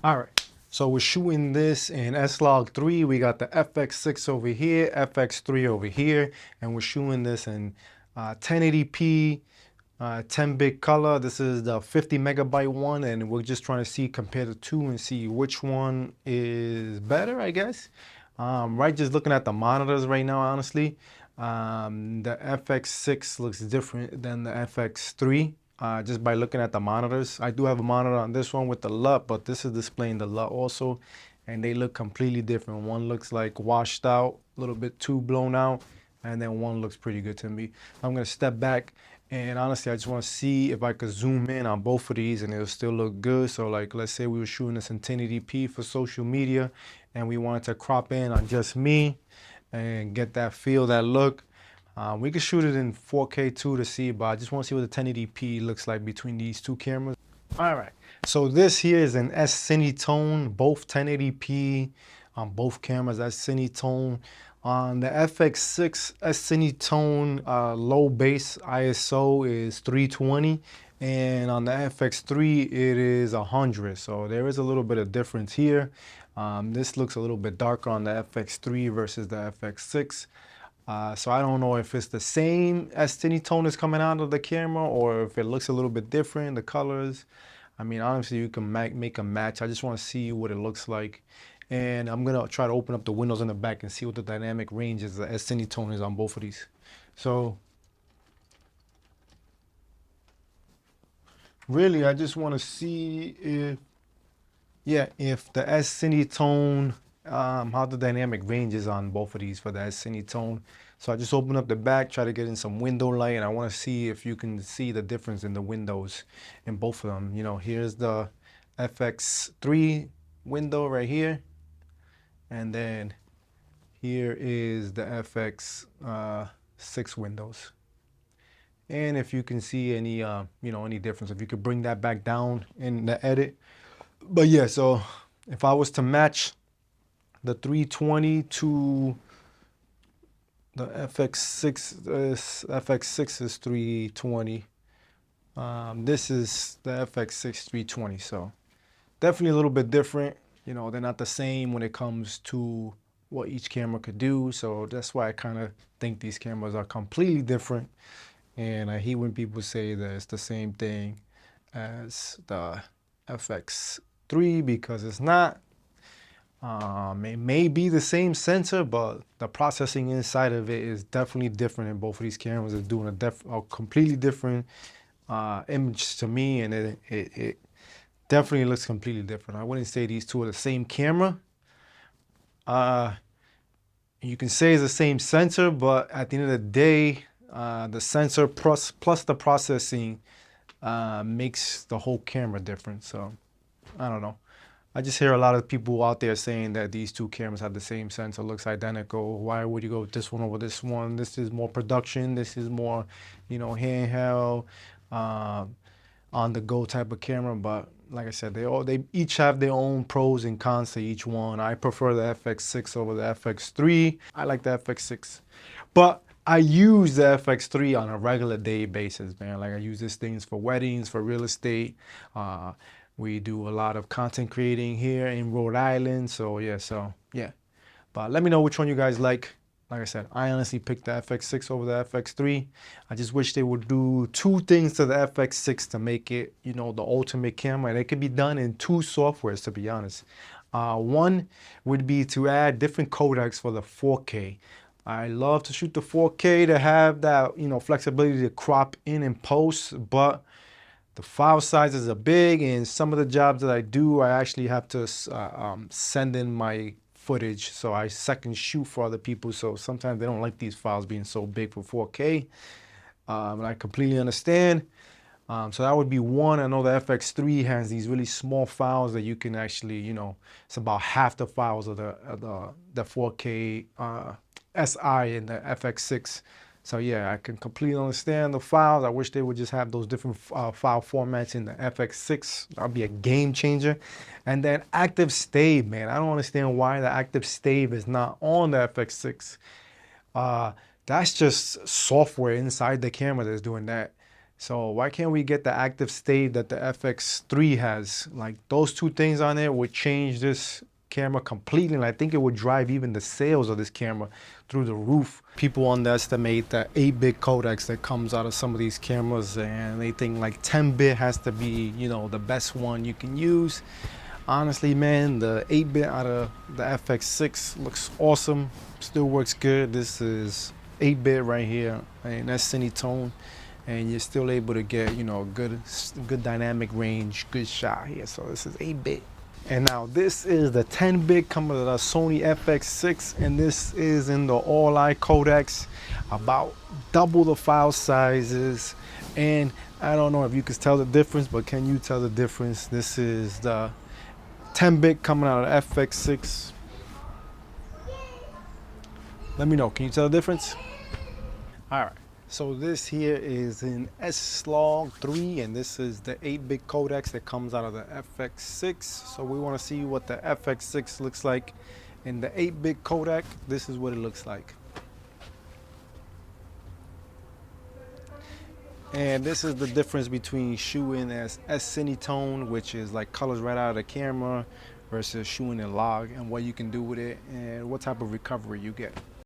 All right, so we're shooting this in S-Log3. We got the FX6 over here, FX3 over here, and we're shooting this in 1080p, 10-bit color. This is the 50 megabyte one, and we're just trying to see, compare the two and see which one is better, I guess. Right, just looking at the monitors right now, honestly, the FX6 looks different than the FX3. Just by looking at the monitors. I do have a monitor on this one with the LUT, but this is displaying the LUT also, and they look completely different. One looks like washed out, a little bit too blown out, and then one looks pretty good to me. I'm gonna step back, and honestly, I just wanna see if I could zoom in on both of these and it'll still look good. So like, let's say we were shooting this in 1080p for social media, and we wanted to crop in on just me and get that feel, that look. We could shoot it in 4K too to see, but I just want to see what the 1080p looks like between these two cameras. All right, so this here is an S-Cinetone, both 1080p on both cameras. That's Cinetone. On the FX6 S-Cinetone low base ISO is 320, and on the FX3 it is 100. So there is a little bit of difference here. This looks a little bit darker on the FX3 versus the FX6. So I don't know if it's the same S-Cinetone is coming out of the camera or if it looks a little bit different, the colors. I mean, honestly, you can make a match. I just want to see what it looks like. And I'm going to try to open up the windows in the back and see what the dynamic range is, the S-Cinetone is on both of these. So really, I just want to see if the S-Cinetone, how the dynamic range is on both of these for the S-Cinetone. So I just open up the back, try to get in some window light, and I want to see if you can see the difference in the windows in both of them. You know, here's the FX3 window right here, and then here is the FX6 windows. And if you can see any, any difference, if you could bring that back down in the edit. But yeah, so if I was to match the 320 to the FX6 is 320. This is the FX6 320. So definitely a little bit different. You know, they're not the same when it comes to what each camera could do. So that's why I kind of think these cameras are completely different. And I hate when people say that it's the same thing as the FX3 because it's not. It may be the same sensor, but the processing inside of it is definitely different in both of these cameras. It's doing a completely different image to me, and it definitely looks completely different. I wouldn't say these two are the same camera. You can say it's the same sensor, but at the end of the day, the sensor plus the processing makes the whole camera different. So I don't know. I just hear a lot of people out there saying that these two cameras have the same sensor, looks identical. Why would you go with this one over this one? This is more production. This is more, handheld, on-the-go type of camera. But like I said, they each have their own pros and cons to each one. I prefer the FX6 over the FX3. I like the FX6, but I use the FX3 on a regular day basis, man. Like I use these things for weddings, for real estate. We do a lot of content creating here in Rhode Island. So yeah. But let me know which one you guys like. Like I said, I honestly picked the FX6 over the FX3. I just wish they would do two things to the FX6 to make it, the ultimate camera. And it could be done in two softwares, to be honest. One would be to add different codecs for the 4K. I love to shoot the 4K to have that, flexibility to crop in and post, but the file sizes are big, and some of the jobs that I do, I actually have to send in my footage, so I second shoot for other people. So sometimes they don't like these files being so big for 4K, and I completely understand. So that would be one. I know the FX3 has these really small files that you can actually, it's about half the files of the 4K SI in the FX6. So yeah, I can completely understand the files. I wish they would just have those different file formats in the FX6. That'd be a game changer. And then active stave, man. I don't understand why the active stave is not on the FX6. That's just software inside the camera that's doing that. So why can't we get the active state that the FX3 has? Like those two things on there would change this camera completely, and I think it would drive even the sales of this camera through the roof. People underestimate the 8-bit codecs that comes out of some of these cameras, and they think like 10-bit has to be, you know, the best one you can use. Honestly, man, the 8-bit out of the FX6 looks awesome, still works good. This is 8-bit right here, and that's cine tone, and you're still able to get, you know, good dynamic range, good shot here. So this is 8-bit. And now this is the 10-bit coming to the Sony FX6, and this is in the all-eye codecs, about double the file sizes. And I don't know if you can tell the difference, but can you tell the difference? This is the 10-bit coming out of FX6. Let me know, can you tell the difference? All right. So this here is in S-Log3, and this is the 8-bit codecs that comes out of the FX6. So we want to see what the FX6 looks like in the 8-bit codec. This is what it looks like. And this is the difference between shooting as S-Cine tone, which is like colors right out of the camera, versus shooting in log, and what you can do with it and what type of recovery you get.